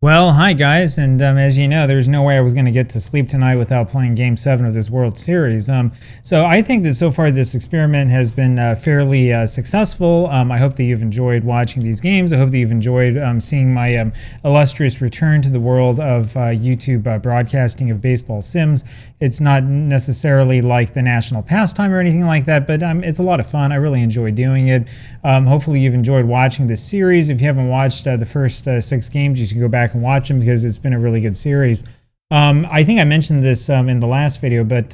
Well, hi guys, and as you know, there's no way I was going to get to sleep tonight without playing Game 7 of this World Series. So I think that so far this experiment has been fairly successful. I hope that you've enjoyed watching these games. I hope that you've enjoyed seeing my illustrious return to the world of YouTube broadcasting of baseball sims. It's not necessarily like the national pastime or anything like that, but it's a lot of fun. I really enjoy doing it. Hopefully you've enjoyed watching this series. If you haven't watched the first 6 games, you should go back and watch them because it's been a really good series. I think I mentioned this in the last video, but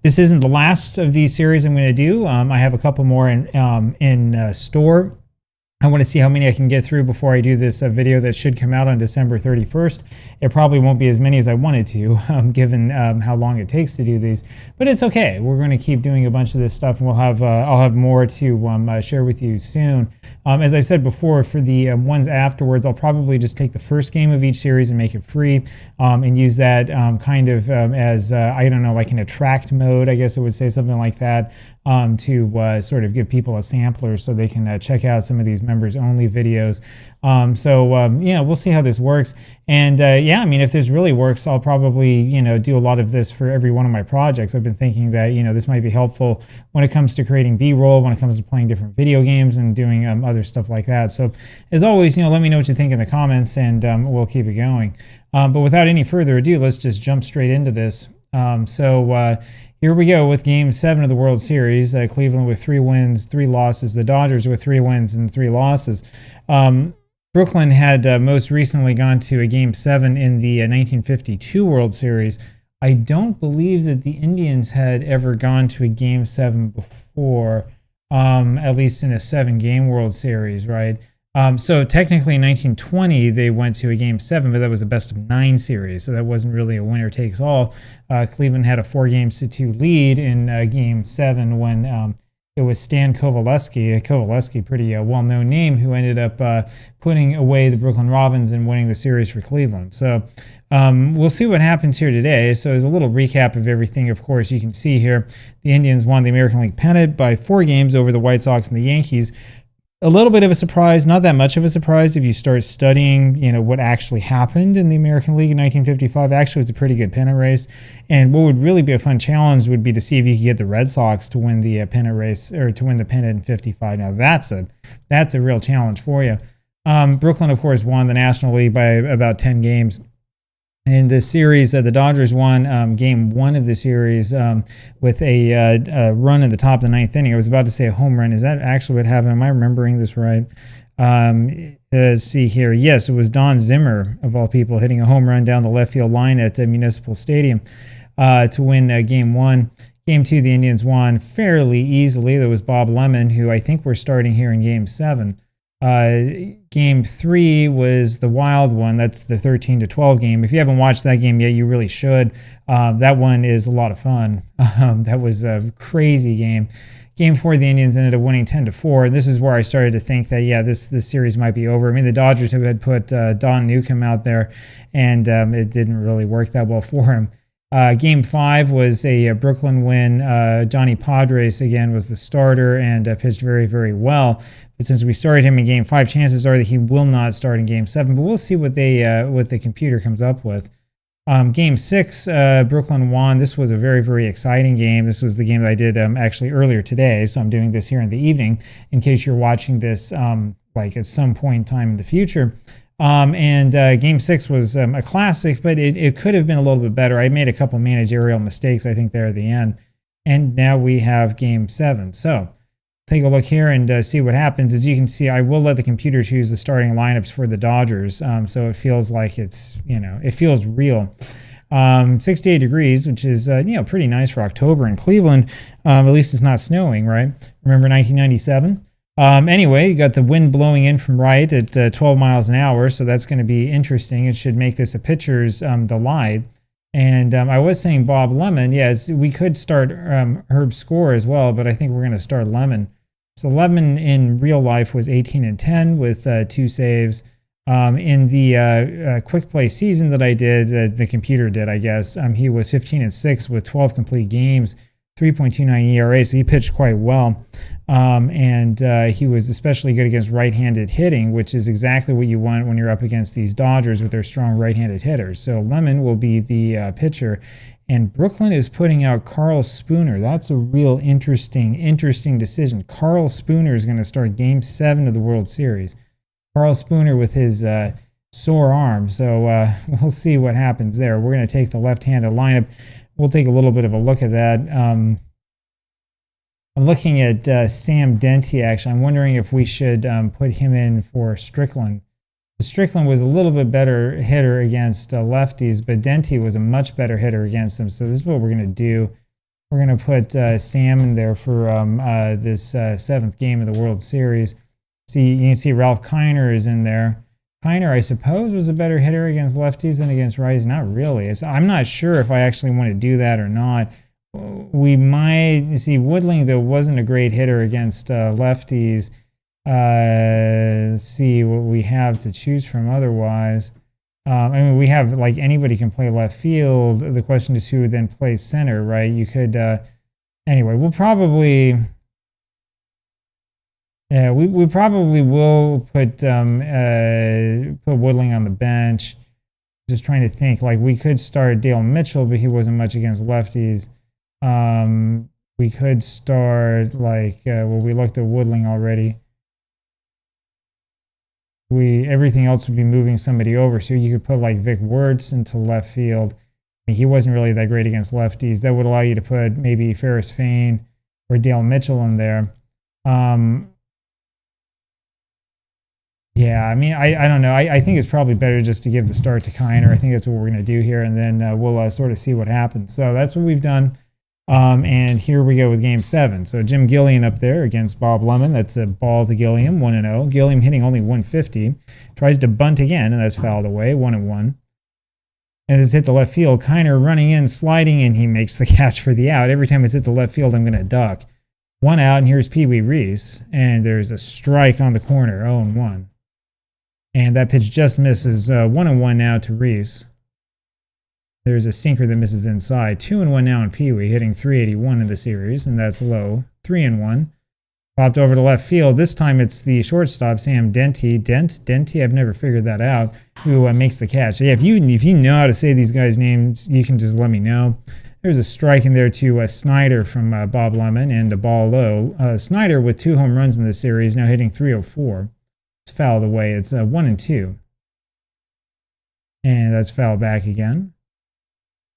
this isn't the last of these series I'm going to do. I have a couple more in store. I want to see how many I can get through before I do this video that should come out on December 31st. It probably won't be as many as I wanted to, given how long it takes to do these. But it's okay. We're going to keep doing a bunch of this stuff, and I'll have more to share with you soon. As I said before, for the ones afterwards, I'll probably just take the first game of each series and make it free, and use that kind of as, I don't know, like an attract mode, I guess I would say, something like that, to sort of give people a sampler so they can check out some of these members only videos. We'll see how this works. And yeah, I mean, if this really works, I'll probably, do a lot of this for every one of my projects. I've been thinking that, this might be helpful when it comes to creating B-roll, when it comes to playing different video games and doing other stuff like that. So as always, let me know what you think in the comments, and we'll keep it going. But without any further ado, let's just jump straight into this. Here we go with Game 7 of the World Series. Cleveland with 3 wins, 3 losses. The Dodgers with 3 wins and 3 losses. Brooklyn had most recently gone to a Game 7 in the 1952 World Series. I don't believe that the Indians had ever gone to a Game 7 before, at least in a 7-game World Series, right? So technically in 1920, they went to a Game 7, but that was a best-of-9 series, so that wasn't really a winner-takes-all. Cleveland had a 4-2 lead in Game 7 when it was Stan Coveleski, pretty well-known name, who ended up putting away the Brooklyn Robins and winning the series for Cleveland. So we'll see what happens here today. So as a little recap of everything, of course, you can see here, the Indians won the American League pennant by 4 games over the White Sox and the Yankees. A little bit of a surprise, not that much of a surprise if you start studying, what actually happened in the American League in 1955. Actually, it's a pretty good pennant race. And what would really be a fun challenge would be to see if you could get the Red Sox to win the pennant race, or to win the pennant in 55. Now, that's a real challenge for you. Brooklyn, of course, won the National League by about 10 games. In the series, the Dodgers won Game 1 of the series with a run in the top of the 9th inning. I was about to say a home run. Is that actually what happened? Am I remembering this right? Let's see here. Yes, it was Don Zimmer, of all people, hitting a home run down the left field line at Municipal Stadium to win Game 1. Game 2, the Indians won fairly easily. There was Bob Lemon, who I think we're starting here in Game 7. Game 3 was the wild one. That's the 13-12 game. If you haven't watched that game yet, you really should. That one is a lot of fun. That was a crazy game. Game 4, the Indians ended up winning 10-4. This is where I started to think that, yeah, this series might be over. I mean, the Dodgers had put Don Newcomb out there, and it didn't really work that well for him. Game 5 was a Brooklyn win. Johnny Padres, again, was the starter and pitched very, very well. But since we started him in Game 5, chances are that he will not start in Game 7. But we'll see what the computer comes up with. Game 6, Brooklyn won. This was a very, very exciting game. This was the game that I did actually earlier today, so I'm doing this here in the evening in case you're watching this like at some point in time in the future. Game 6 was a classic, but it could have been a little bit better. I made a couple managerial mistakes, I think, there at the end. And now we have Game 7. So take a look here and see what happens. As you can see, I will let the computer choose the starting lineups for the Dodgers, so it feels like it's, it feels real. 68 degrees, which is, pretty nice for October in Cleveland. At least it's not snowing, right? Remember 1997? Anyway, you got the wind blowing in from right at 12 miles an hour, so that's going to be interesting. It should make this a pitcher's delight. And I was saying Bob Lemon. Yes, we could start Herb Score as well, but I think we're going to start Lemon. So Lemon in real life was 18-10 with 2 saves. In the quick play season that I did, the computer did, I guess, he was 15-6 with 12 complete games. 3.29 ERA, so he pitched quite well. And he was especially good against right-handed hitting, which is exactly what you want when you're up against these Dodgers with their strong right-handed hitters. So Lemon will be the pitcher. And Brooklyn is putting out Carl Spooner. That's a real interesting decision. Carl Spooner is going to start Game 7 of the World Series. Carl Spooner with his sore arm. So we'll see what happens there. We're going to take the left-handed lineup. We'll take a little bit of a look at that. I'm looking at Sam Denty, actually. I'm wondering if we should put him in for Strickland. Strickland was a little bit better hitter against lefties, but Denty was a much better hitter against them. So this is what we're going to do. We're going to put Sam in there for this 7th game of the World Series. You can see Ralph Kiner is in there. Kiner, I suppose, was a better hitter against lefties than against righties. Not really. I'm not sure if I actually want to do that or not. We might see Woodling, though, wasn't a great hitter against lefties. Let's see what we have to choose from otherwise. I mean, we have, like, anybody can play left field. The question is who would then play center, right? You could, anyway, we'll probably, yeah, we probably will put Woodling on the bench. Just trying to think, like, we could start Dale Mitchell, but he wasn't much against lefties. We could start, like, well, we looked at Woodling already. Everything else would be moving somebody over. So you could put like Vic Wertz into left field. I mean, he wasn't really that great against lefties. That would allow you to put maybe Ferris Fain or Dale Mitchell in there. Yeah, I mean, I don't know. I think it's probably better just to give the start to Kiner. I think that's what we're going to do here, and then we'll sort of see what happens. So that's what we've done. And here we go with Game 7. So Jim Gilliam up there against Bob Lemon. That's a ball to Gilliam, 1-0. Gilliam hitting only 150. Tries to bunt again, and that's fouled away, 1-1. And it's hit the left field. Kiner running in, sliding, and he makes the catch for the out. Every time it's hit the left field, I'm going to duck. 1 out, and here's Pee Wee Reese. And there's a strike on the corner, 0-1. And that pitch just misses, 1-1 now to Reese. There's a sinker that misses inside. 2-1 now in Pee Wee, hitting 381 in the series, and that's low. 3-1. Popped over to left field. This time it's the shortstop, Sam Denty. Denty, I've never figured that out, who makes the catch. So yeah, if you know how to say these guys' names, you can just let me know. There's a strike in there to Snyder from Bob Lemon, and a ball low. Snyder with 2 home runs in this series, now hitting 304. It's fouled away. It's 1-2. And that's fouled back again.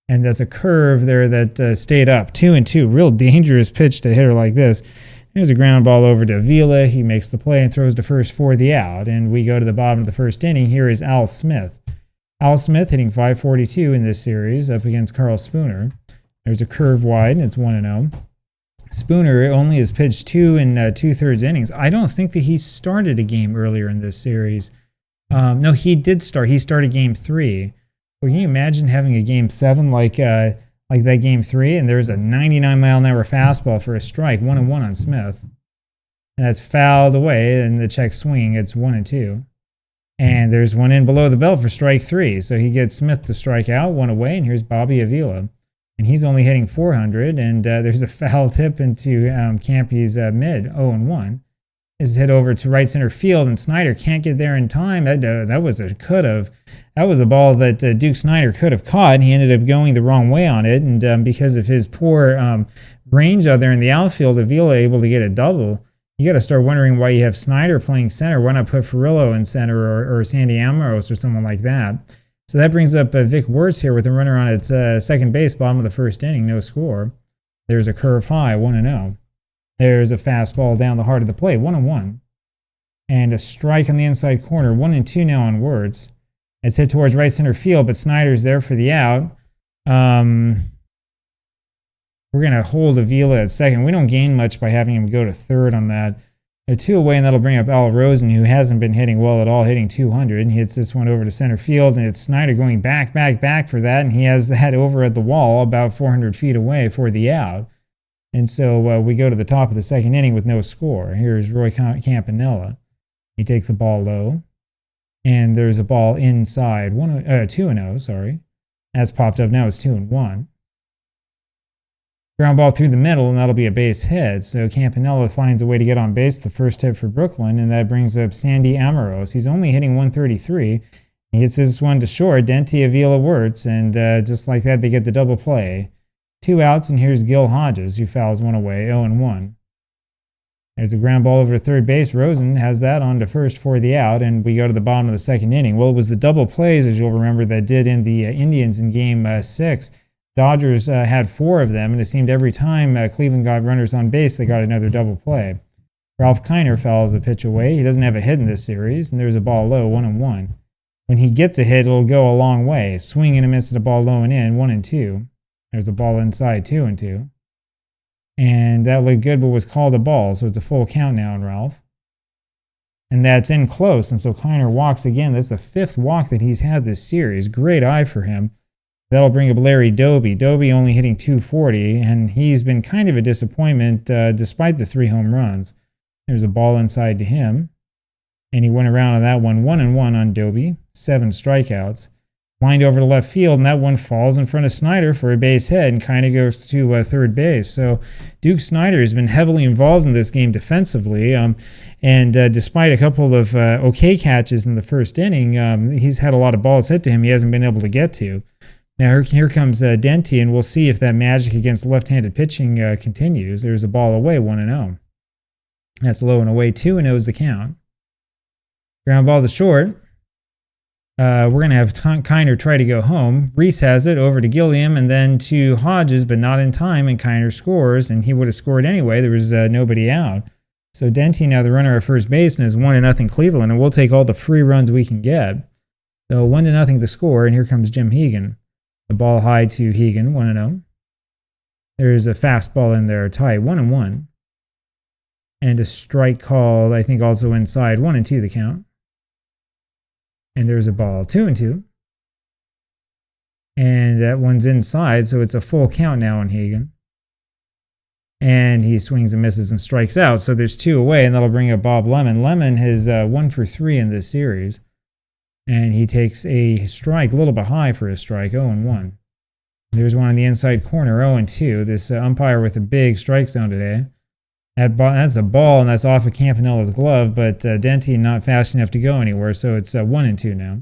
And that's a curve there that stayed up. 2-2. Real dangerous pitch to a hitter like this. Here's a ground ball over to Avila. He makes the play and throws to first for the out. And we go to the bottom of the first inning. Here is Al Smith. Al Smith hitting 542 in this series up against Carl Spooner. There's a curve wide, and it's 1-0. Spooner only has pitched 2 2/3 innings. I don't think that he started a game earlier in this series. No, he did start. He started Game 3. Well, can you imagine having a Game 7 like that Game 3, and there's a 99-mile-an-hour fastball for a strike, 1-1 on Smith. And that's fouled away in the check swing. It's 1-2. And there's one in below the belt for strike 3. So he gets Smith to strike out, 1 away, and here's Bobby Avila. And he's only hitting 400, and there's a foul tip into Campy's mid, 0-1. Is hit over to right center field, and Snyder can't get there in time. That was a ball that Duke Snyder could have caught, and he ended up going the wrong way on it. And because of his poor range out there in the outfield, Avila able to get a double. You got to start wondering why you have Snyder playing center. Why not put Furillo in center or Sandy Amorós or someone like that? So that brings up Vic Wertz here with a runner on its second base, bottom of the first inning, no score. There's a curve high, 1-0. There's a fastball down the heart of the plate, 1-1. And a strike on the inside corner, 1-2 now on Wertz. It's hit towards right center field, but Snyder's there for the out. We're going to hold Avila at second. We don't gain much by having him go to third on that. A 2 away, and that'll bring up Al Rosen, who hasn't been hitting well at all, hitting 200. And he hits this one over to center field, and it's Snyder going back for that, and he has that over at the wall about 400 feet away for the out. And so we go to the top of the second inning with no score. Here's Roy Campanella. He takes the ball low, and there's a ball inside, 2-0, sorry. That's popped up now, it's 2-1. Ground ball through the middle, and that'll be a base hit. So Campanella finds a way to get on base, the first hit for Brooklyn, and that brings up Sandy Amoros. He's only hitting 133. He hits this one to short, Denty, Avila, Wirtz, and just like that, they get the double play. 2 outs, and here's Gil Hodges, who fouls one away, 0-1. There's a ground ball over to third base. Rosen has that on to first for the out, and we go to the bottom of the second inning. Well, it was the double plays, as you'll remember, that did in the Indians in Game 6. Dodgers had 4 of them, and it seemed every time Cleveland got runners on base, they got another double play. Ralph Kiner fouls a pitch away. He doesn't have a hit in this series, and there's a ball low, 1-1. When he gets a hit, it'll go a long way. Swing and a miss at a ball low and in, 1-2. There's a ball inside, 2-2. And that looked good, but was called a ball, so it's a full count now in Ralph. And that's in close, and so Kiner walks again. That's the 5th walk that he's had this series. Great eye for him. That'll bring up Larry Doby. Doby only hitting 240, and he's been kind of a disappointment despite the 3 home runs. There's a ball inside to him, and he went around on that one, 1-1 on Doby, 7 strikeouts. Lined over to left field, and that one falls in front of Snyder for a base hit and kind of goes to third base. So Duke Snyder has been heavily involved in this game defensively, and despite a couple of okay catches in the first inning, he's had a lot of balls hit to him he hasn't been able to get to. Now here comes Denty, and we'll see if that magic against left-handed pitching continues. There's a ball away, 1-0. That's low and away, 2-0 is the count. Ground ball to short. We're going to have Kiner try to go home. Reese has it over to Gilliam and then to Hodges, but not in time, and Kiner scores, and he would have scored anyway. There was nobody out. So Denty now the runner at first base, and is 1-0 Cleveland, and we'll take all the free runs we can get. So 1-0 the score, and here comes Jim Hegan. The ball high to Hegan, 1-0. There's a fastball in there, tight, 1-1. And a strike called, I think also inside, 1-2 the count. And there's a ball, 2-2. And that one's inside, so it's a full count now on Hagen. And he swings and misses and strikes out, so there's 2 away, and that'll bring up Bob Lemon. Lemon has 1 for 3 in this series. And he takes a strike, a little bit high for a strike, 0-1. There's one in the inside corner, 0-2. This umpire with a big strike zone today. That's a ball, and that's off of Campanella's glove, but Denty not fast enough to go anywhere, so it's 1-2 now.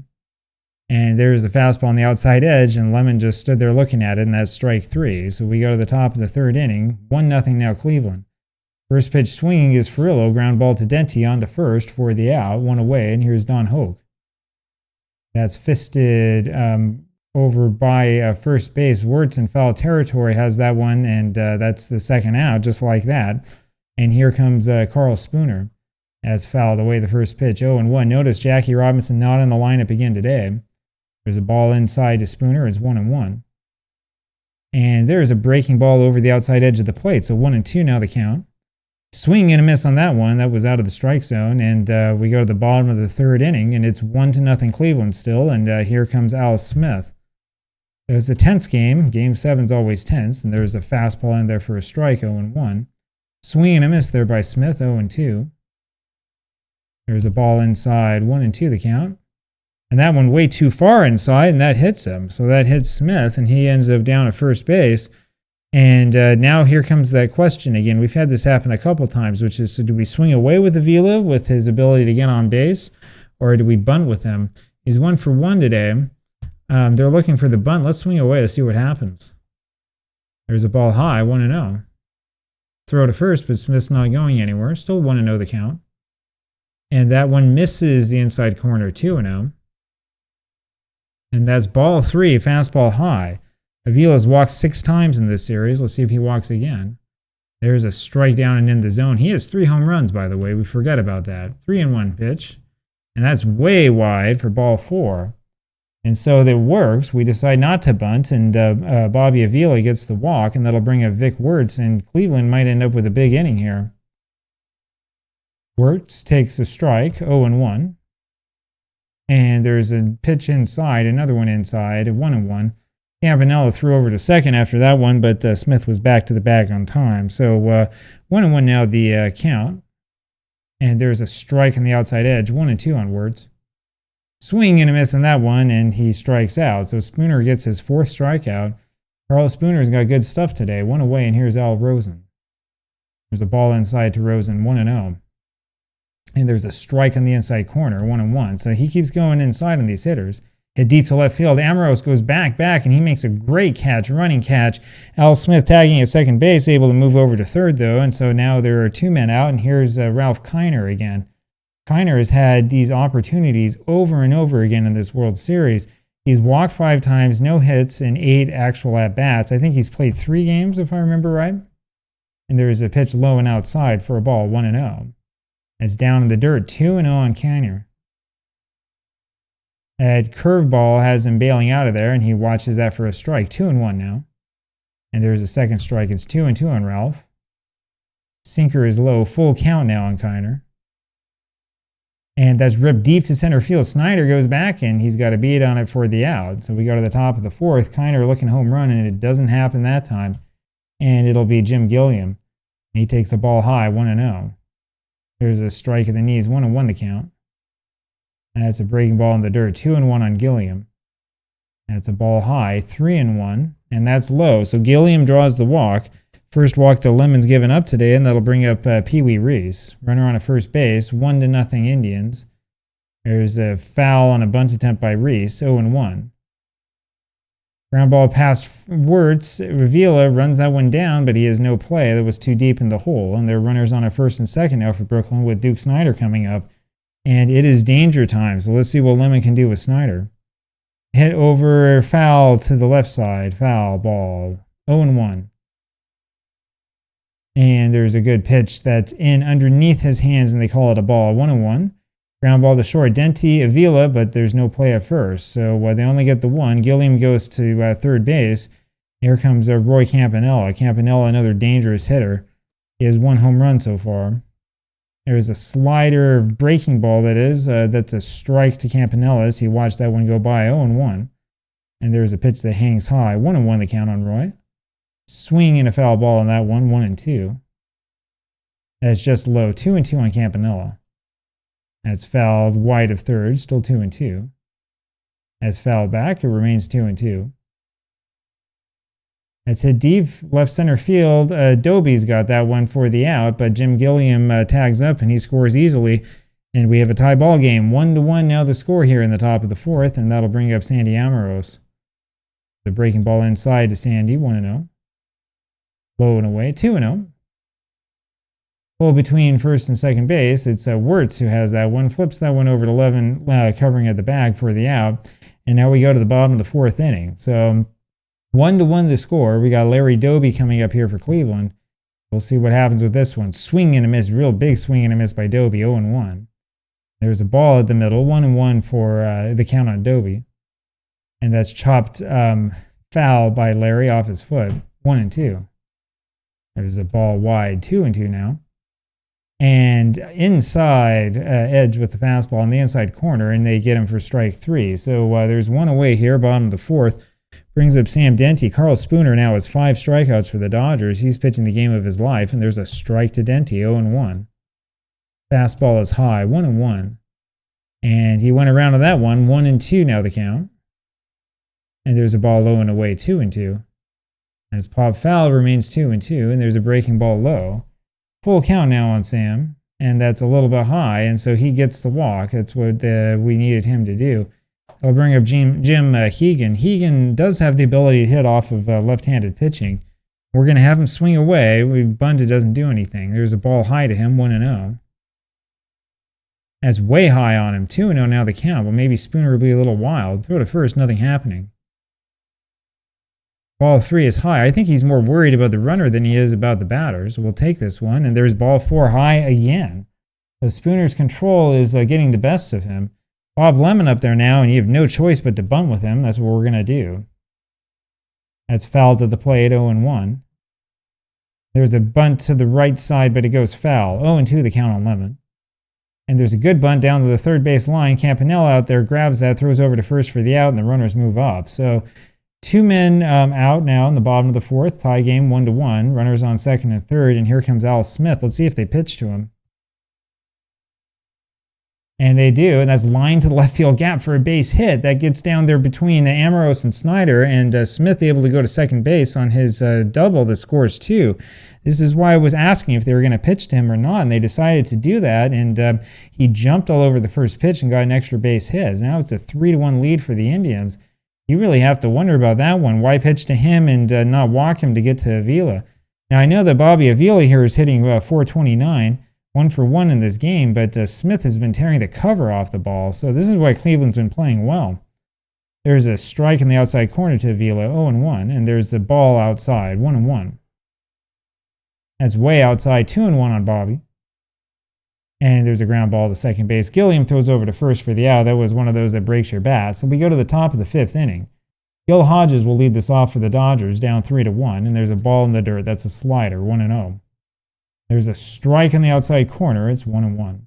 And there's a fastball on the outside edge, and Lemon just stood there looking at it, and that's strike 3. So we go to the top of the third inning, 1-0 now Cleveland. First pitch swing is Furillo, ground ball to Denty on to first for the out, 1 away, and here's Don Hoke. That's fisted over by first base. Wirtz in foul territory has that one, and that's the second out, just like that. And here comes Carl Spooner, as fouled away the first pitch, 0-1. Notice Jackie Robinson not in the lineup again today. There's a ball inside to Spooner, it's 1-1. And there's a breaking ball over the outside edge of the plate, so 1-2 now the count. Swing and a miss on that one, that was out of the strike zone, and we go to the bottom of the third inning, and it's 1-0 Cleveland still, and here comes Al Smith. It was a tense game. Game 7's always tense, and there's a fastball in there for a strike, 0-1. Swing and a miss there by Smith, 0-2. There's a ball inside, 1-2 the count. And that one way too far inside, and that hits him. So that hits Smith, and he ends up down at first base. And now here comes that question again. We've had this happen a couple times, which is, so do we swing away with Avila with his ability to get on base, or do we bunt with him? He's 1 for 1 today. They're looking for the bunt. Let's swing away to see what happens. There's a ball high, 1-0. Throw to first, but Smith's not going anywhere. Still 1-0 the count. And that one misses the inside corner, 2-0. And that's ball 3, fastball high. Avila's walked 6 times in this series. Let's see if he walks again. There's a strike down and in the zone. He has 3 home runs, by the way. We forget about that. 3-1 pitch. And that's way wide for ball 4. And so that works. We decide not to bunt, and Bobby Avila gets the walk, and that'll bring up Vic Wirtz, and Cleveland might end up with a big inning here. Wirtz takes a strike, 0-1. And there's a pitch inside, another one inside, 1-1. Campanella threw over to second after that one, but Smith was back to the bag on time. So 1-1 now the count. And there's a strike on the outside edge, 1-2 on Wirtz. Swing and a miss on that one, and he strikes out. So Spooner gets his 4th strikeout. Carlos Spooner's got good stuff today. One away, and here's Al Rosen. There's a ball inside to Rosen, 1-0. And there's a strike on the inside corner, 1-1. So he keeps going inside on these hitters. Hit deep to left field. Amoros goes back, and he makes a great catch, running catch. Al Smith tagging at second base, able to move over to third, though. And so now there are 2 men out, and here's Ralph Kiner again. Kiner has had these opportunities over and over again in this World Series. He's walked 5 times, no hits, and 8 actual at-bats. I think he's played 3 games, if I remember right. And there's a pitch low and outside for a ball, 1-0. It's down in the dirt, 2-0 on Kiner. That curveball has him bailing out of there, and he watches that for a strike, 2-1 now. And there's a second strike. It's 2-2 on Ralph. Sinker is low, full count now on Kiner. And that's ripped deep to center field. Snyder goes back, and he's got a beat on it for the out. So we go to the top of the 4th. Kiner looking home run, and it doesn't happen that time. And it'll be Jim Gilliam. He takes the ball high, 1-0. There's a strike at the knees, 1-1 the count. And that's a breaking ball in the dirt, 2-1 on Gilliam. That's a ball high, 3-1, and that's low. So Gilliam draws the walk. First walk the Lemons given up today, and that'll bring up Pee Wee Reese. Runner on a first base, 1-0 Indians. There's a foul on a bunt attempt by Reese, 0-1. Ground ball past Wirtz. Avila runs that one down, but he has no play. That was too deep in the hole. And there are runners on a first and second now for Brooklyn with Duke Snyder coming up. And it is danger time. So let's see what Lemon can do with Snyder. Hit over, foul to the left side. Foul ball. 0-1. And there's a good pitch that's in underneath his hands, and they call it a ball. 1-1. Ground ball to short, Denti, Avila, but there's no play at first. So they only get the 1. Gilliam goes to third base. Here comes Roy Campanella. Campanella, another dangerous hitter. He has 1 home run so far. There's a slider breaking ball that's a strike to Campanella as he watched that one go by, 0-1. And there's a pitch that hangs high, 1-1 the count on Roy. Swing and a foul ball on that one, 1-2. That's just low, 2-2 on Campanella. That's fouled wide of third, still 2-2. That's fouled back, it remains 2-2. That's hit deep left center field. Doby's got that one for the out, but Jim Gilliam tags up and he scores easily. And we have a tie ball game, 1-1 now the score here in the top of the 4th, and that'll bring up Sandy Amoros. The breaking ball inside to Sandy, 1-0. Low and away, 2-0. Pull between first and second base. It's Wirtz who has that one. Flips that one over to Levin, covering at the bag for the out. And now we go to the bottom of the 4th inning. So 1-1 the score. We got Larry Doby coming up here for Cleveland. We'll see what happens with this one. Swing and a miss, real big swing and a miss by Doby, 0-1. There's a ball at the middle, 1-1 for the count on Doby. And that's chopped foul by Larry off his foot, 1-2. There's a ball wide, 2-2 now. And inside, edge with the fastball in the inside corner, and they get him for strike 3. So there's one away here, bottom of the 4th. Brings up Sam Denti. Carl Spooner now has 5 strikeouts for the Dodgers. He's pitching the game of his life, and there's a strike to Denti, 0-1. Fastball is high, 1-1. And he went around on that one, 1-2 now the count. And there's a ball low and away, 2-2. As pop foul remains 2-2, and there's a breaking ball low. Full count now on Sam, and that's a little bit high, and so he gets the walk. That's what we needed him to do. I'll bring up Jim Hegan. Hegan does have the ability to hit off of left-handed pitching. We're going to have him swing away. Bunted doesn't do anything. There's a ball high to him, 1-0. That's way high on him, 2-0 now the count, but maybe Spooner will be a little wild. Throw to first, nothing happening. Ball 3 is high. I think he's more worried about the runner than he is about the batters. We'll take this one, and there's ball 4 high again. So Spooner's control is getting the best of him. Bob Lemon up there now, and you have no choice but to bunt with him. That's what we're going to do. That's fouled to the plate, 0-1. There's a bunt to the right side, but it goes foul. 0-2 the count on Lemon. And there's a good bunt down to the third base line. Campanella out there grabs that, throws over to first for the out, and the runners move up. So 2 men out now in the bottom of the 4th. Tie game 1-1. Runners on second and third, and here comes Al Smith. Let's see if they pitch to him. And they do, and that's lined to the left field gap for a base hit. That gets down there between Amoros and Snyder, and Smith able to go to second base on his double that scores 2. This is why I was asking if they were going to pitch to him or not, and they decided to do that, and he jumped all over the first pitch and got an extra base hit. Now it's a 3-1 lead for the Indians. You really have to wonder about that one. Why pitch to him and not walk him to get to Avila? Now I know that Bobby Avila here is hitting 429. 1 for 1 in this game, but Smith has been tearing the cover off the ball, so this is why Cleveland's been playing well. There's a strike in the outside corner to Avila, 0-1, and there's the ball outside, 1-1. That's way outside, 2-1 on Bobby. And there's a ground ball to second base. Gilliam throws over to first for the out. That was one of those that breaks your bat. So we go to the top of the 5th inning. Gil Hodges will lead this off for the Dodgers, down 3-1, and there's a ball in the dirt. That's a slider, 1-0. There's a strike in the outside corner. It's 1-1.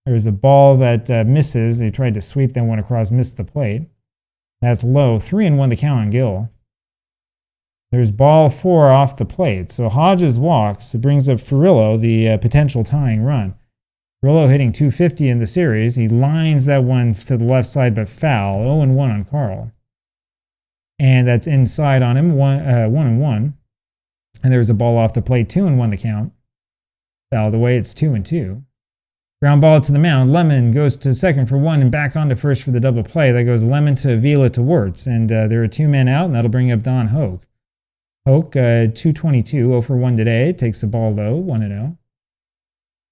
There's a ball that misses. They tried to sweep, then went across, missed the plate. That's low. 3-1 the count on Gil. There's ball 4 off the plate. So Hodges walks. It brings up Furillo, the potential tying run. Furillo hitting 250 in the series. He lines that one to the left side, but foul. 0-1 on Carl. And that's inside on him. 1-1. And there's a ball off the plate, 2-1 the count. Fouled away, it's 2-2. Ground ball to the mound. Lemon goes to second for 1 and back on to first for the double play. That goes Lemon to Avila to Wirtz. And there are 2 men out, and that'll bring up Don Hoke. Hoke, 222, 0 for 1 today. Takes the ball low, 1-0.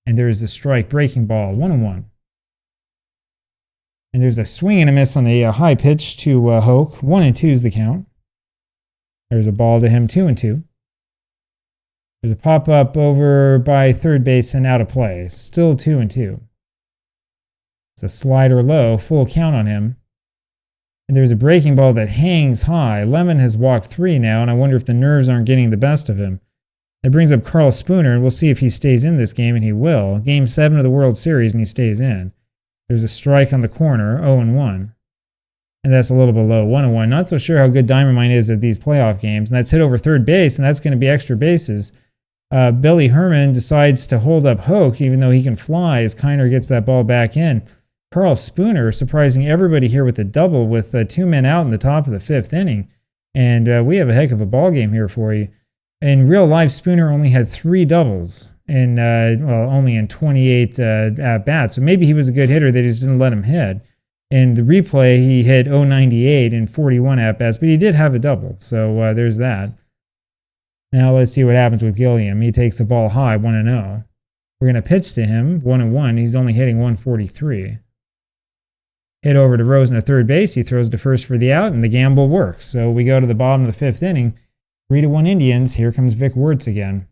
And there's the strike breaking ball, 1-1. And there's a swing and a miss on a high pitch to Hoke. 1-2 is the count. There's a ball to him, 2-2. There's a pop-up over by third base and out of play. Still 2-2. It's a slider low, full count on him. And there's a breaking ball that hangs high. Lemon has walked 3 now, and I wonder if the nerves aren't getting the best of him. That brings up Carl Spooner, and we'll see if he stays in this game, and he will. Game 7 of the World Series, and he stays in. There's a strike on the corner, 0-1. And that's a little below, 1-1. Not so sure how good Diamond Mine is at these playoff games. And that's hit over third base, and that's going to be extra bases. Billy Herman decides to hold up Hoke, even though he can fly, as Kiner gets that ball back in. Carl Spooner surprising everybody here with a double with 2 men out in the top of the 5th inning. And we have a heck of a ball game here for you. In real life, Spooner only had 3 doubles, in, only in 28 at-bats. So maybe he was a good hitter, they just didn't let him hit. In the replay, he hit 098 in 41 at-bats, but he did have a double. So there's that. Now let's see what happens with Gilliam. He takes the ball high, 1-0. We're going to pitch to him, 1-1. He's only hitting 143. Hit over to Rosen at third base. He throws to first for the out, and the gamble works. So we go to the bottom of the 5th inning. 3-1 Indians. Here comes Vic Wirtz again.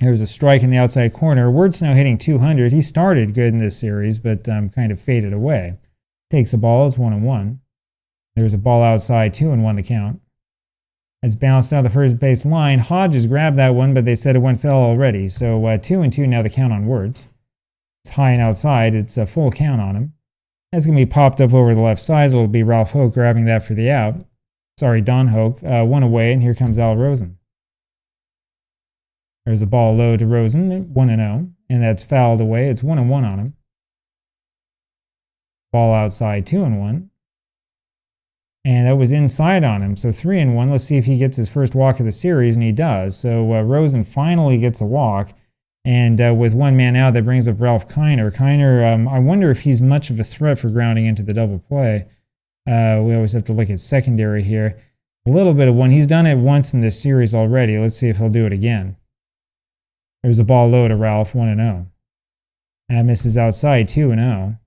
There's a strike in the outside corner. Wirtz now hitting 200. He started good in this series, but kind of faded away. Takes the ball. It's 1-1. There's a ball outside, 2-1 the count. It's bounced out the first base line. Hodges grabbed that one, but they said it went foul already. So 2-2 now the count on Wirtz. It's high and outside. It's a full count on him. That's going to be popped up over the left side. It'll be Ralph Hoke grabbing that for the out. Sorry, Don Hoke. 1 away, and here comes Al Rosen. There's a ball low to Rosen, 1-0, and that's fouled away. It's 1-1 on him. Ball outside, 2-1. And that was inside on him, so 3-1. Let's see if he gets his first walk of the series, and he does. So Rosen finally gets a walk, and with 1 man out, that brings up Ralph Kiner. Kiner, I wonder if he's much of a threat for grounding into the double play. We always have to look at secondary here. A little bit of one. He's done it once in this series already. Let's see if he'll do it again. There's a ball low to Ralph, 1-0. That misses outside, 2-0.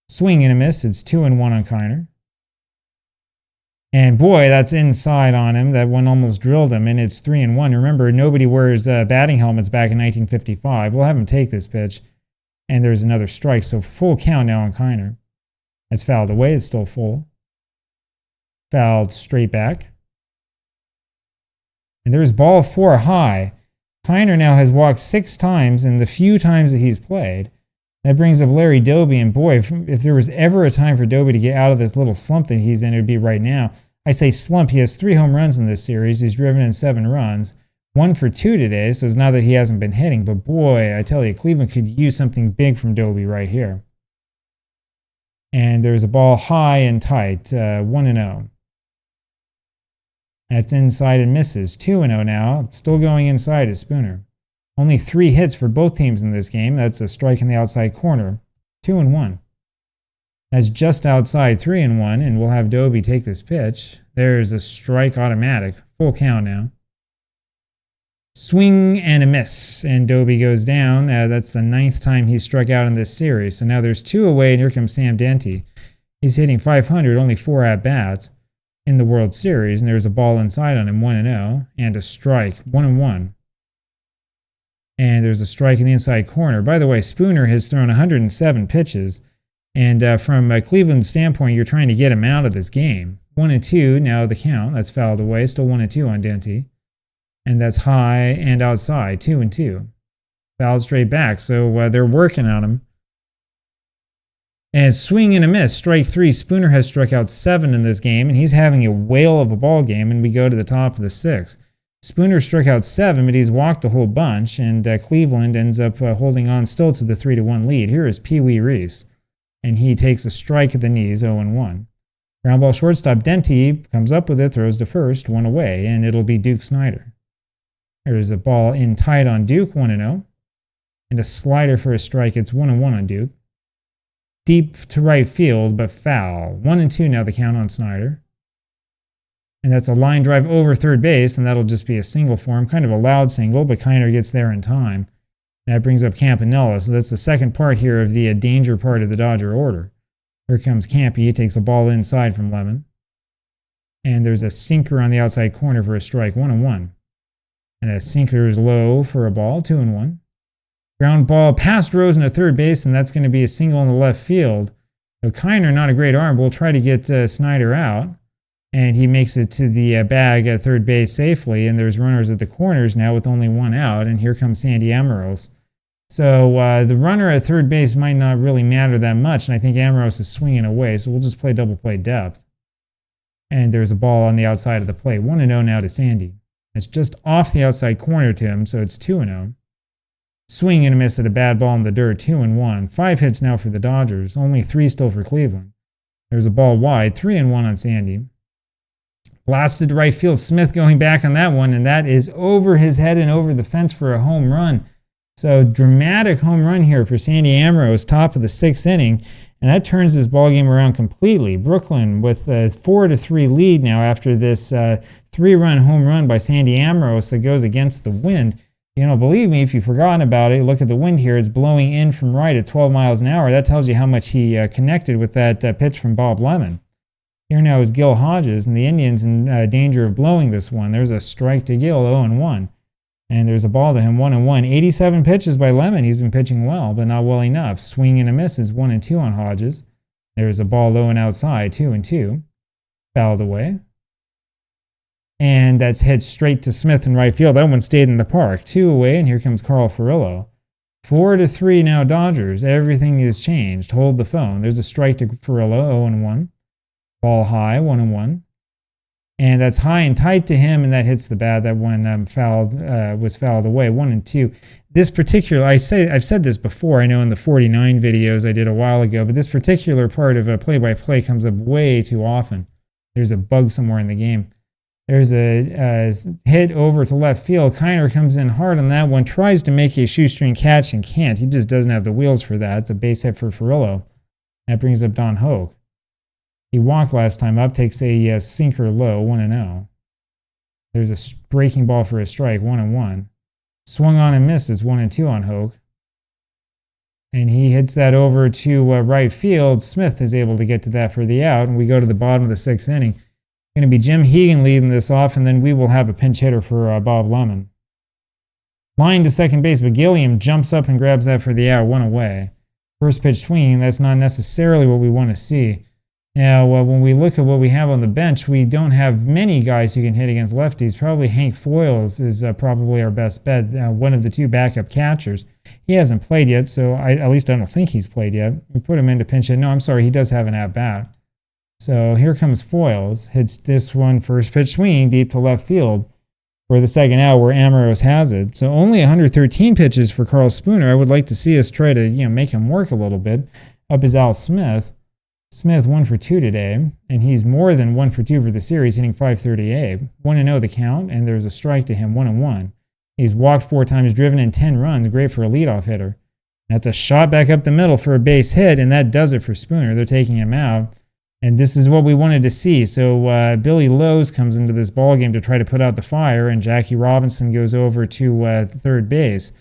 Swing and a miss. It's 2-1 on Kiner. And boy, that's inside on him. That one almost drilled him, and it's 3-1. Remember, nobody wears batting helmets back in 1955. We'll have him take this pitch. And there's another strike, so full count now on Kiner. It's fouled away. It's still full. Fouled straight back. And there's ball 4 high. Kiner now has walked 6 times in the few times that he's played. That brings up Larry Doby, and boy, if there was ever a time for Doby to get out of this little slump that he's in, it would be right now. I say slump. He has 3 home runs in this series. He's driven in 7 runs. 1 for 2 today, so it's not that he hasn't been hitting, but boy, I tell you, Cleveland could use something big from Doby right here. And there's a ball high and tight, 1-0. That's inside and misses. 2-0 now. Still going inside is Spooner. Only 3 hits for both teams in this game. That's a strike in the outside corner. 2-1. That's just outside, 3-1, and we'll have Doby take this pitch. There's a strike automatic. Full count now. Swing and a miss, and Doby goes down. That's the 9th time he's struck out in this series. So now there's 2 away, and here comes Sam Denti. He's hitting .500, only 4 at-bats in the World Series, and there's a ball inside on him, 1-0, and a strike, 1-1. And there's a strike in the inside corner. By the way, Spooner has thrown 107 pitches, and from Cleveland's standpoint, you're trying to get him out of this game. 1-2, now the count. That's fouled away, still 1-2 on Denti. And that's high and outside, 2-2. Fouled straight back, so they're working on him. And swing and a miss, strike 3. Spooner has struck out 7 in this game, and he's having a whale of a ball game, and we go to the top of the 6th. Spooner struck out 7, but he's walked a whole bunch, and Cleveland ends up holding on still to the 3-1 lead. Here is Pee Wee Reese, and he takes a strike at the knees, 0-1. Ground ball shortstop Denti comes up with it, throws to first, 1 away, and it'll be Duke Snider. There's a ball in tight on Duke, 1-0. And a slider for a strike. It's 1-1 on Duke. Deep to right field, but foul. 1-2 now the count on Snider. And that's a line drive over third base, and that'll just be a single for him. Kind of a loud single, but Kiner gets there in time. That brings up Campanella. So that's the second part here of the danger part of the Dodger order. Here comes Campy. He takes a ball inside from Lemon. And there's a sinker on the outside corner for a strike, 1-1. And a sinker is low for a ball, 2-1. Ground ball past Rosen at third base, and that's going to be a single in the left field. So Kiner, not a great arm, will try to get Snider out. And he makes it to the bag at third base safely, and there's runners at the corners now with only 1 out, and here comes Sandy Amoros. So the runner at third base might not really matter that much, and I think Amoros is swinging away, so we'll just play double play depth. And there's a ball on the outside of the plate. 1-0 now to Sandy. It's just off the outside corner to him, so it's 2-0. Swing and a miss at a bad ball in the dirt, 2-1. 5 hits now for the Dodgers, only 3 still for Cleveland. There's a ball wide, 3-1 on Sandy. Blasted to right field, Smith going back on that one, and that is over his head and over the fence for a home run. So dramatic home run here for Sandy Amoros, top of the 6th inning, and that turns this ballgame around completely. Brooklyn with a 4-3 lead now after this 3-run home run by Sandy Amoros that goes against the wind. You know, believe me, if you've forgotten about it, look at the wind here. It's blowing in from right at 12 miles an hour. That tells you how much he connected with that pitch from Bob Lemon. Here now is Gil Hodges, and the Indians in danger of blowing this one. There's a strike to Gil, 0-1. And there's a ball to him, 1-1. 87 pitches by Lemon. He's been pitching well, but not well enough. Swing and a miss is 1-2 on Hodges. There's a ball low and outside, 2-2. Fouled away. And that's hit straight to Smith in right field. That one stayed in the park. 2 away, and here comes Carl Furillo. 4-3 now Dodgers. Everything is changed. Hold the phone. There's a strike to Furillo, 0-1. Ball high, 1-1. And that's high and tight to him, and that hits the bat. That one was fouled away, 1-2. This particular, I've said this before, I know in the 49 videos I did a while ago, but this particular part of a play-by-play comes up way too often. There's a bug somewhere in the game. There's a hit over to left field. Kiner comes in hard on that one, tries to make a shoestring catch and can't. He just doesn't have the wheels for that. It's a base hit for Furillo. That brings up Don Hogue. He walked last time up, takes a sinker low, 1-0. There's a breaking ball for a strike, 1-1. Swung on and misses, 1-2 on Hogue. And he hits that over to right field. Smith is able to get to that for the out, and we go to the bottom of the 6th inning. Going to be Jim Hegan leading this off, and then we will have a pinch hitter for Bob Lemon. Line to second base, but Gilliam jumps up and grabs that for the out, 1 away. First pitch swinging, that's not necessarily what we want to see. Now, when we look at what we have on the bench, we don't have many guys who can hit against lefties. Probably Hank Foils is probably our best bet, one of the 2 backup catchers. He hasn't played yet, so at least I don't think he's played yet. We put him in to pinch hit. No, I'm sorry, he does have an at-bat. So here comes Foils, hits this one first pitch swinging deep to left field. for the second out where Ambrose has it. So only 113 pitches for Carl Spooner. I would like to see us try to, make him work a little bit. Up is Al Smith. Smith 1 for 2 today, and he's more than 1 for 2 for the series, hitting .538. 1-0 the count, and there's a strike to him, 1-1. He's walked 4 times, driven in 10 runs. Great for a leadoff hitter. That's a shot back up the middle for a base hit, and that does it for Spooner. They're taking him out. And this is what we wanted to see. So Billy Lowe's comes into this ballgame to try to put out the fire, and Jackie Robinson goes over to third base.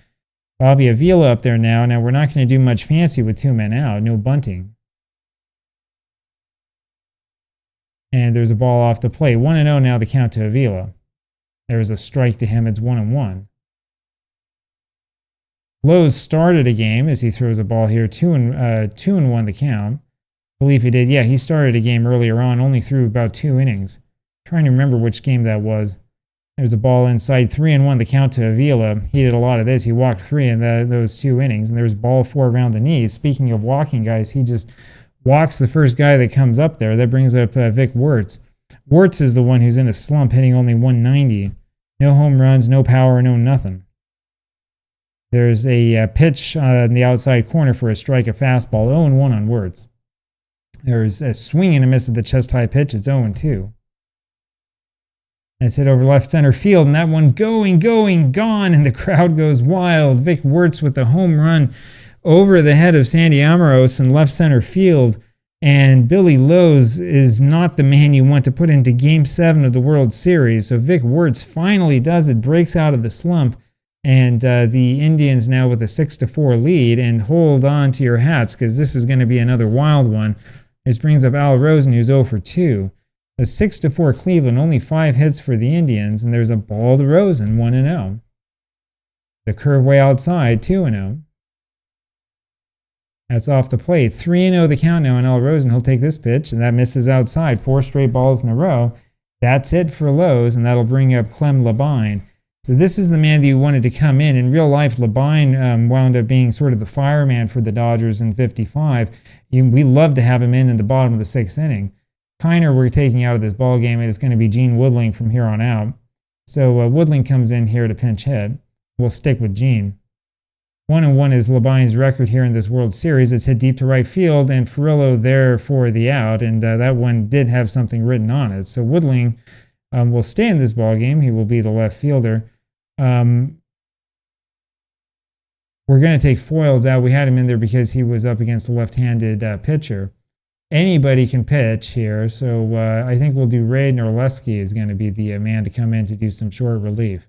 Bobby Avila up there now. Now, we're not going to do much fancy with 2 men out. No bunting. And there's a ball off the plate. 1-0 now the count to Avila. There's a strike to him. It's 1-1. Lowe's started a game as he throws a ball here. 2-1 the count. I believe he did. Yeah, he started a game earlier on, only threw about 2 innings. Trying to remember which game that was. There's a ball inside. 3-1 the count to Avila. He did a lot of this. He walked 3 in those 2 innings. And there's ball 4 around the knees. Speaking of walking guys, he just walks the first guy that comes up there. That brings up Vic Wertz. Wertz is the one who's in a slump, hitting only 190. No home runs, no power, no nothing. There's a pitch in the outside corner for a strike, a fastball. 0-1 on Wertz. There's a swing and a miss at the chest-high pitch. It's 0-2. That's hit over left center field, and that one going, gone, and the crowd goes wild. Vic Wertz with the home run over the head of Sandy Ambrose in left center field. And Billy Lowe's is not the man you want to put into Game 7 of the World Series. So Vic Wertz finally does it, breaks out of the slump. And the Indians now with a 6-4 lead. And hold on to your hats because this is going to be another wild one. This brings up Al Rosen, who's 0 for 2. A 6-4 Cleveland, only 5 hits for the Indians. And there's a ball to Rosen, 1-0. The curve way outside, 2-0. That's off the plate. 3-0 the count now, and Al Rosen, he'll take this pitch, and that misses outside. 4 straight balls in a row. That's it for Lowe's, and that'll bring up Clem Labine. So this is the man that you wanted to come in. In real life, Labine wound up being sort of the fireman for the Dodgers in 55. We love to have him in the bottom of the 6th inning. Kiner we're taking out of this ball game, and it's going to be Gene Woodling from here on out. So Woodling comes in here to pinch hit. We'll stick with Gene. 1-1 is Labine's record here in this World Series. It's hit deep to right field, and Furillo there for the out, and that one did have something written on it. So Woodling will stay in this ball game. He will be the left fielder. We're going to take Foyles out. We had him in there because he was up against a left-handed pitcher. Anybody can pitch here, so I think we'll do Ray Nerleski is going to be the man to come in to do some short relief.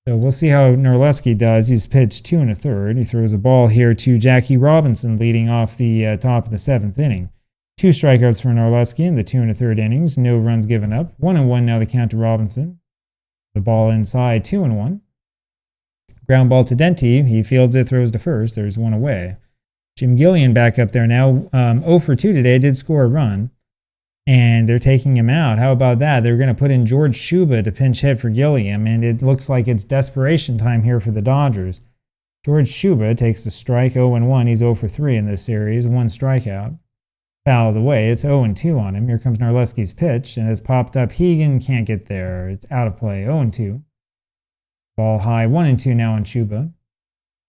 So we'll see how Nerleski does. He's pitched 2 1/3. He throws a ball here to Jackie Robinson leading off the top of the 7th inning. 2 strikeouts for Nerleski in the 2 1/3 innings. No runs given up. 1-1 now the count to Robinson. The ball inside, 2-1. Ground ball to Dente. He fields it, throws to first. There's 1 away. Jim Gillian back up there now. 0 for 2 today. Did score a run. And they're taking him out. How about that? They're going to put in George Shuba to pinch hit for Gilliam, and it looks like it's desperation time here for the Dodgers. George Shuba takes a strike, 0-1. He's 0 for 3 in this series, 1 strikeout. Foul of the way. It's 0-2 on him. Here comes Nerleski's pitch, and it's popped up. Hegan can't get there. It's out of play, 0-2. Ball high, 1-2 now on Shuba.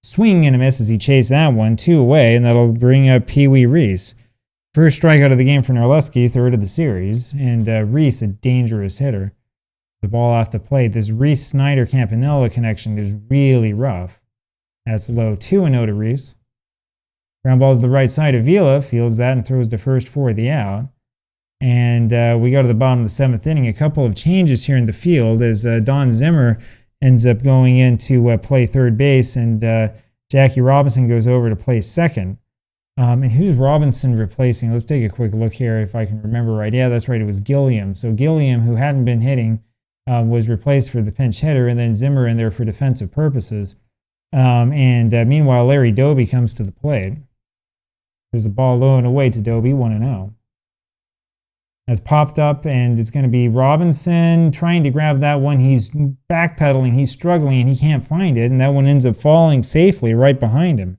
Swing and a miss as he chased that one, 2 away, and that'll bring up Pee Wee Reese. First strikeout of the game for Nerleski, 3rd of the series, and Reese, a dangerous hitter. The ball off the plate. This Reese-Snyder-Campanella connection is really rough. That's low, 2-0 to Reese. Ground ball to the right side. Avila fields that and throws to first for the out. And we go to the bottom of the 7th inning. A couple of changes here in the field as Don Zimmer ends up going in to play third base, and Jackie Robinson goes over to play second. And who's Robinson replacing? Let's take a quick look here if I can remember right. Yeah, that's right. It was Gilliam. So Gilliam, who hadn't been hitting, was replaced for the pinch hitter, and then Zimmer in there for defensive purposes. Meanwhile, Larry Doby comes to the plate. There's a ball low and away to Doby, 1-0. Has popped up, and it's going to be Robinson trying to grab that one. He's backpedaling. He's struggling, and he can't find it, and that one ends up falling safely right behind him.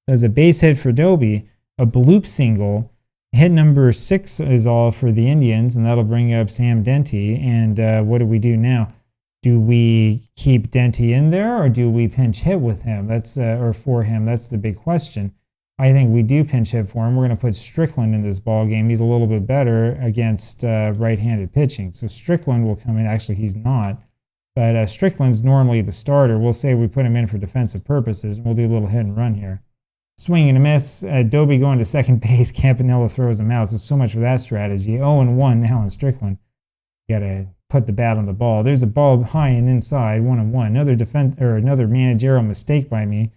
There's a base hit for Doby, a bloop single. Hit number 6 is all for the Indians, and that'll bring up Sam Dente. And what do we do now? Do we keep Denty in there, or do we pinch hit with him? That's or for him. That's the big question. I think we do pinch hit for him. We're going to put Strickland in this ball game. He's a little bit better against right-handed pitching. So Strickland will come in. Actually, he's not. But Strickland's normally the starter. We'll say we put him in for defensive purposes, and we'll do a little hit and run here. Swing and a miss. Doby going to second base. Campanella throws him out. So much for that strategy. 0-1 now on Strickland. You got to put the bat on the ball. There's a ball high and inside. 1-1. Another managerial mistake by me.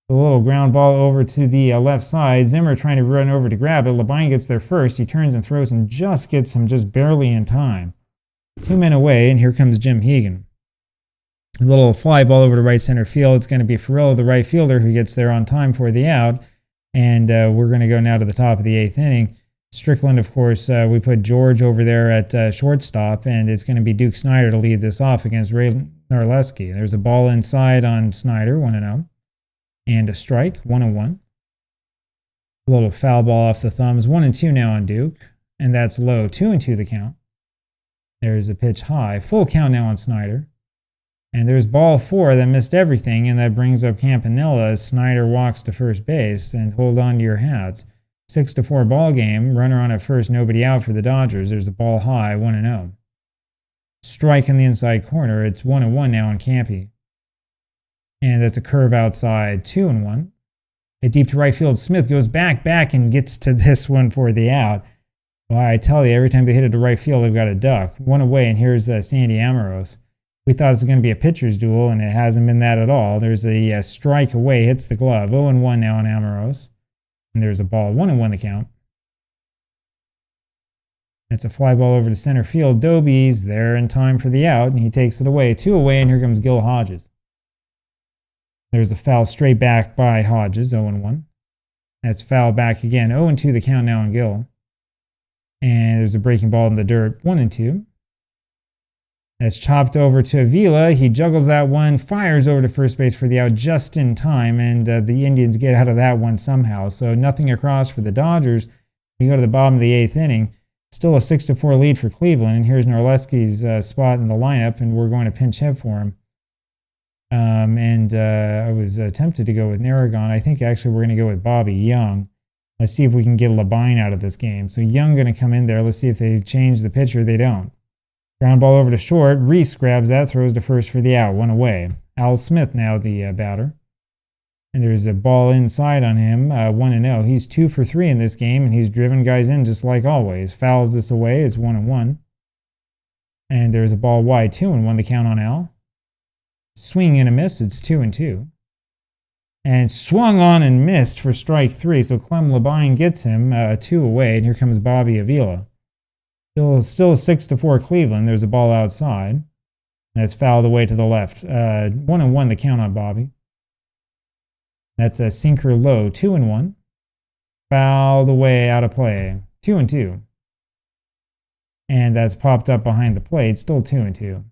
A little ground ball over to the left side. Zimmer trying to run over to grab it. Labine gets there first. He turns and throws and just gets him just barely in time. 2 men away, and here comes Jim Hegan. A little fly ball over to right center field. It's going to be Ferrello, the right fielder, who gets there on time for the out. And we're going to go now to the top of the 8th inning. Strickland, of course, we put George over there at shortstop, and it's going to be Duke Snider to lead this off against Ray Narleski. There's a ball inside on Snider, 1-0. And a strike, 1-1. A little foul ball off the thumbs, 1-2 now on Duke. And that's low, 2-2 the count. There's a pitch high, full count now on Snider. And there's ball 4 that missed everything, and that brings up Campanella as Snider walks to first base. And hold on to your hats. 6-4 ball game, runner on at first, nobody out for the Dodgers. There's a ball high, 1-0. Strike in the inside corner, it's 1-1 now on Campy. And that's a curve outside, 2-1. A deep to right field, Smith goes back, and gets to this one for the out. Well, I tell you, every time they hit it to right field, they've got a duck. 1 away, and here's Sandy Amoros. We thought this was going to be a pitcher's duel, and it hasn't been that at all. There's a strike away, hits the glove. 0-1 now on Amoros. And there's a ball, 1-1 the count. It's a fly ball over to center field. Doby's there in time for the out, and he takes it away. 2 away, and here comes Gil Hodges. There's a foul straight back by Hodges, 0-1. That's foul back again, 0-2 the count now on Gil. And there's a breaking ball in the dirt, 1-2. That's chopped over to Avila. He juggles that one, fires over to first base for the out just in time, and the Indians get out of that one somehow. So nothing across for the Dodgers. We go to the bottom of the 8th inning. Still a 6-4 lead for Cleveland, and here's Narleski's spot in the lineup, and we're going to pinch hit for him. I was tempted to go with Narragon. I think actually we're going to go with Bobby Young. Let's see if we can get Labine out of this game. So Young going to come in there. Let's see if they change the pitcher. They don't. Ground ball over to short. Reese grabs that, throws to first for the out. 1 away. Al Smith now the batter. And there's a ball inside on him, 1-0. He's 2 for 3 in this game, and he's driven guys in just like always. Fouls this away. It's 1-1. And there's a ball wide, 2-1 the count on Al. Swing and a miss, it's 2-2. And swung on and missed for strike 3, so Clem Labine gets him 2 away, and here comes Bobby Avila. Still 6-4 Cleveland, there's a ball outside. That's fouled away to the left. 1-1 the count on Bobby. That's a sinker low, 2-1. Fouled away, out of play, 2-2. And that's popped up behind the plate, still 2-2.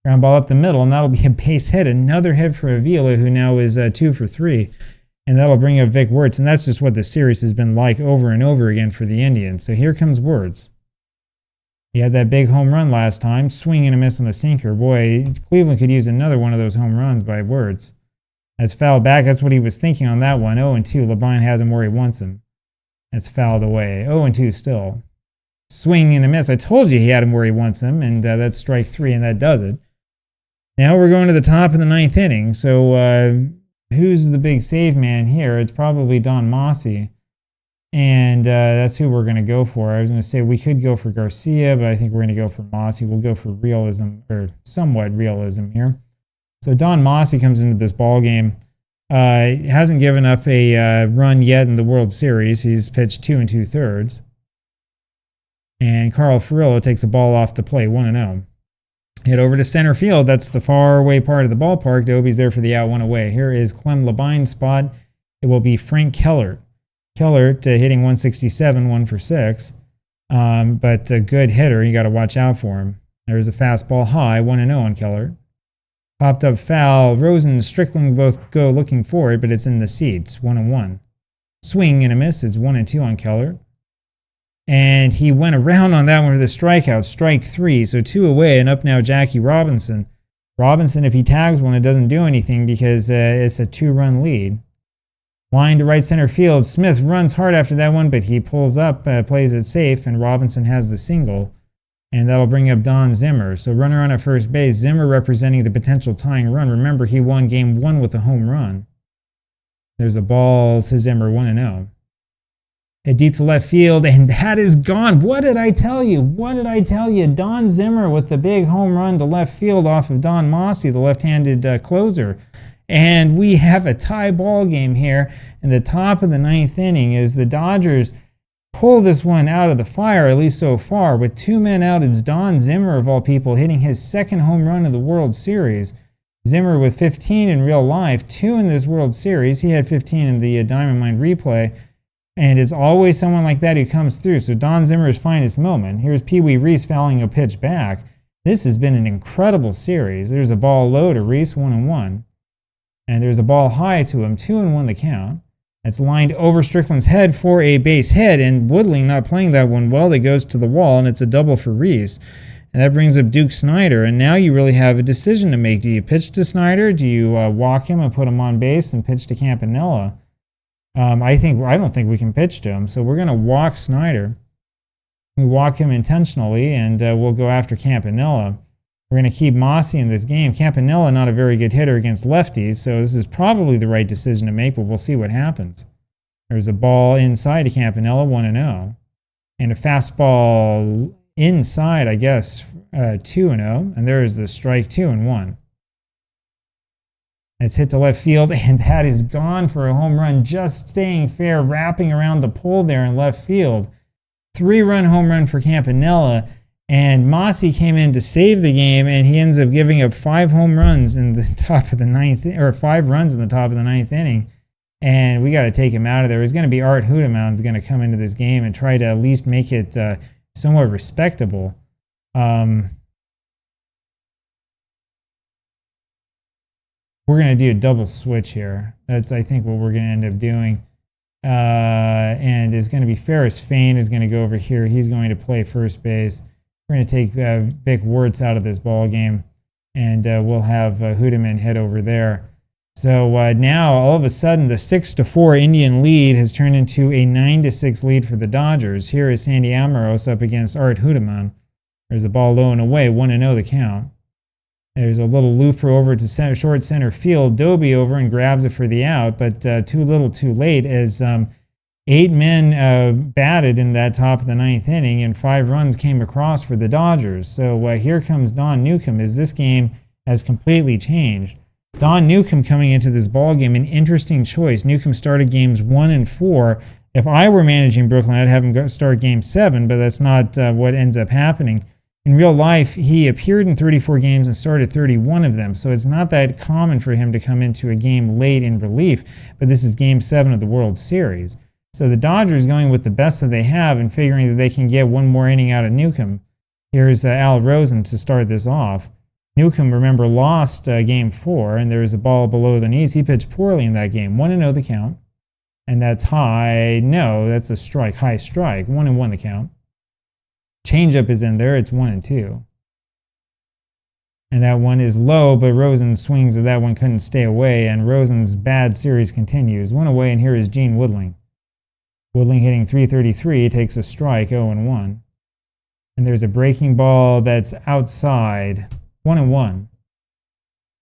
Ground ball up the middle, and that'll be a base hit. Another hit for Avila, who now is 2 for 3. And that'll bring up Vic Wertz, and that's just what the series has been like over and over again for the Indians. So here comes Wertz. He had that big home run last time, swing and a miss on a sinker. Boy, Cleveland could use another one of those home runs by Wertz. That's fouled back. That's what he was thinking on that one. 0-2. Labine has him where he wants him. That's fouled away. 0-2 still. Swing and a miss. I told you he had him where he wants him, and that's strike 3, and that does it. Now we're going to the top of the 9th inning. So who's the big save man here? It's probably Don Mossy. And that's who we're going to go for. I was going to say we could go for Garcia, but I think we're going to go for Mossy. We'll go for realism, or somewhat realism here. So Don Mossy comes into this ball game. Hasn't given up a run yet in the World Series. He's pitched 2 2/3. And Carl Furillo takes a ball off the plate, 1-0. Hit over to center field. That's the far away part of the ballpark. Doby's there for the out, 1 away. Here is Clem Labine's spot. It will be Frank Kellert. Kellert hitting 167, 1 for 6. But a good hitter. You got to watch out for him. There's a fastball high, 1-0 on Kellert. Popped up foul. Rosen and Strickland both go looking for it, but it's in the seats, 1-1. Swing and a miss. It's 1-2 on Kellert. And he went around on that one with a strikeout, strike 3. So 2 away, and up now Jackie Robinson. Robinson, if he tags one, it doesn't do anything because it's a 2-run lead. Line to right center field. Smith runs hard after that one, but he pulls up, plays it safe, and Robinson has the single. And that'll bring up Don Zimmer. So runner on at first base, Zimmer representing the potential tying run. Remember, he won game 1 with a home run. There's a ball to Zimmer, 1-0. Hit deep to left field, and that is gone. What did I tell you? What did I tell you? Don Zimmer with the big home run to left field off of Don Mossy, the left-handed closer. And we have a tie ball game here in the top of the 9th inning as the Dodgers pull this one out of the fire, at least so far. With 2 men out, it's Don Zimmer, of all people, hitting his 2nd home run of the World Series. Zimmer with 15 in real life, 2 in this World Series. He had 15 in the Diamond Mine replay. And it's always someone like that who comes through. So Don Zimmer's finest moment. Here's Pee Wee Reese fouling a pitch back. This has been an incredible series. There's a ball low to Reese, 1-1. And there's a ball high to him, 2-1 the count. It's lined over Strickland's head for a base hit, and Woodling not playing that one well. That goes to the wall, and it's a double for Reese. And that brings up Duke Snider, and now you really have a decision to make. Do you pitch to Snider? Do you walk him and put him on base and pitch to Campanella? I don't think we can pitch to him, so we're going to walk Snider. We walk him intentionally, and we'll go after Campanella. We're going to keep Mossy in this game. Campanella not a very good hitter against lefties, so this is probably the right decision to make, but we'll see what happens. There's a ball inside to Campanella, 1-0. And a fastball inside, I guess, 2-0. And there is the strike, 2-1. It's hit to left field, and that is gone for a home run, just staying fair, wrapping around the pole there in left field. 3-run home run for Campanella, and Mossy came in to save the game, and he ends up giving up 5 home runs in the top of the 9th, or 5 runs in the top of the 9th inning, and we got to take him out of there. It's going to be Art Hudemound's going to come into this game and try to at least make it somewhat respectable. We're going to do a double switch here. That's, I think, what we're going to end up doing. And it's going to be Ferris Fain is going to go over here. He's going to play first base. We're going to take Vic Wertz out of this ball game, and we'll have Hoodeman hit over there. So now, all of a sudden, the 6-4 Indian lead has turned into a 9-6 lead for the Dodgers. Here is Sandy Almiros up against Art Hoodeman. There's a ball low and away, 1-0 the count. There's a little looper over to short center field. Doby over and grabs it for the out, but too little too late as 8 men batted in that top of the 9th inning, and 5 runs came across for the Dodgers. So here comes Don Newcomb as this game has completely changed. Don Newcomb coming into this ball game, an interesting choice. Newcomb started games 1 and 4. If I were managing Brooklyn, I'd have him start game 7, but that's not what ends up happening. In real life, he appeared in 34 games and started 31 of them, so it's not that common for him to come into a game late in relief, but this is Game 7 of the World Series. So the Dodgers going with the best that they have and figuring that they can get one more inning out of Newcomb. Here's Al Rosen to start this off. Newcomb, remember, lost Game 4, and there was a ball below the knees. He pitched poorly in that game. 1-0 the count, and that's high. No, that's a strike, high strike. 1-1 the count. Changeup is in there. It's 1-2. And that one is low, but Rosen swings at that one, couldn't stay away, and Rosen's bad series continues. 1 away, and here is Gene Woodling. Woodling hitting .333, takes a strike, 0-1. And there's a breaking ball that's outside, 1-1.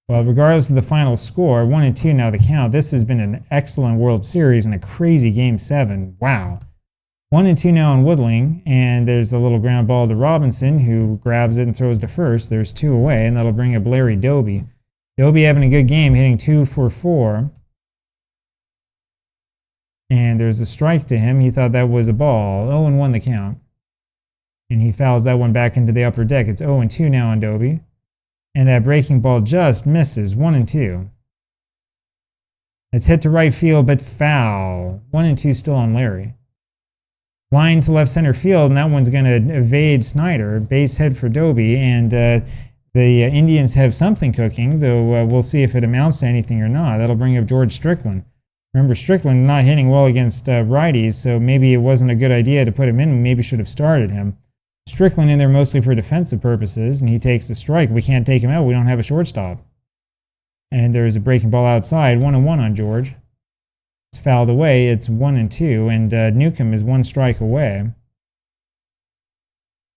Well, regardless of the final score, 1-2 now the count. This has been an excellent World Series and a crazy Game 7. Wow. 1-2 now on Woodling, and there's a little ground ball to Robinson, who grabs it and throws to first. There's 2 away, and that'll bring up Larry Doby. Doby having a good game, hitting 2 for 4. And there's a strike to him. He thought that was a ball. 0-1 the count. And he fouls that one back into the upper deck. It's 0-2 now on Doby. And that breaking ball just misses, 1-2. It's hit to right field, but foul. 1-2 still on Larry. Line to left center field, and that one's going to evade Snider. Base hit for Doby, and the Indians have something cooking, though we'll see if it amounts to anything or not. That'll bring up George Strickland. Remember, Strickland not hitting well against righties, so maybe it wasn't a good idea to put him in. Maybe should have started him. Strickland in there mostly for defensive purposes, and he takes the strike. We can't take him out. We don't have a shortstop. And there's a breaking ball outside, 1-1 on George. It's fouled away. It's 1-2, and Newcomb is 1 strike away.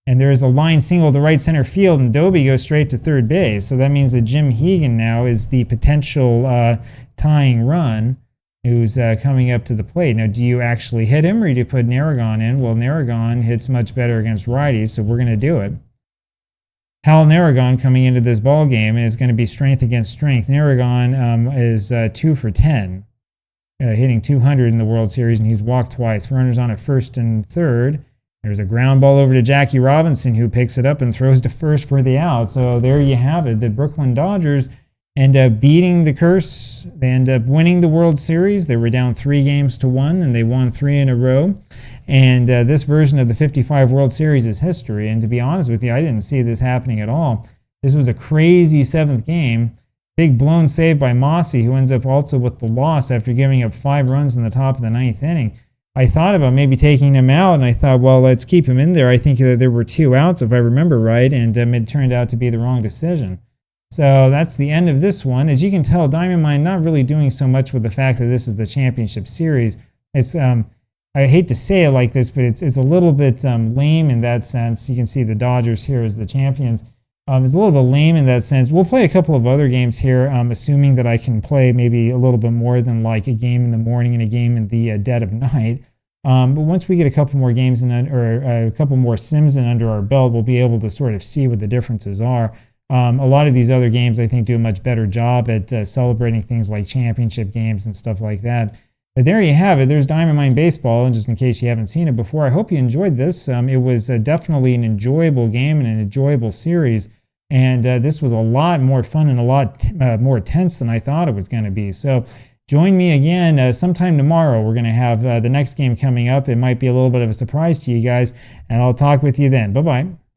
And there is a line single to right center field, and Doby goes straight to third base. So that means that Jim Hegan now is the potential tying run who's coming up to the plate. Now, do you actually hit him, or do you put Narragon in? Well, Narragon hits much better against righties, so we're going to do it. Hal Narragon coming into this ball game is going to be strength against strength. Narragon is 2 for 10, hitting 200 in the World Series, and he's walked twice. Runners on at first and third. There's a ground ball over to Jackie Robinson, who picks it up and throws to first for the out. So there you have it. The Brooklyn Dodgers end up beating the curse. They end up winning the World Series. They were down 3-1, and they won 3 in a row. And this version of the 55 World Series is history. And to be honest with you, I didn't see this happening at all. This was a crazy 7th game. Big blown save by Mossy, who ends up also with the loss after giving up 5 runs in the top of the 9th inning. I thought about maybe taking him out, and I thought, well, let's keep him in there. I think that there were 2 outs, if I remember right, and it turned out to be the wrong decision. So that's the end of this one. As you can tell, Diamond Mine not really doing so much with the fact that this is the championship series. It's I hate to say it like this, but it's a little bit lame in that sense. You can see the Dodgers here as the champions. It's a little bit lame in that sense. We'll play a couple of other games here, assuming that I can play maybe a little bit more than like a game in the morning and a game in the dead of night. But once we get a couple more games or a couple more sims in under our belt, we'll be able to sort of see what the differences are. A lot of these other games, I think, do a much better job at celebrating things like championship games and stuff like that. But there you have it. There's Diamond Mine Baseball, and just in case you haven't seen it before, I hope you enjoyed this. It was definitely an enjoyable game and an enjoyable series, and this was a lot more fun and a lot more tense than I thought it was going to be. So join me again sometime tomorrow. We're going to have the next game coming up. It might be a little bit of a surprise to you guys, and I'll talk with you then. Bye-bye.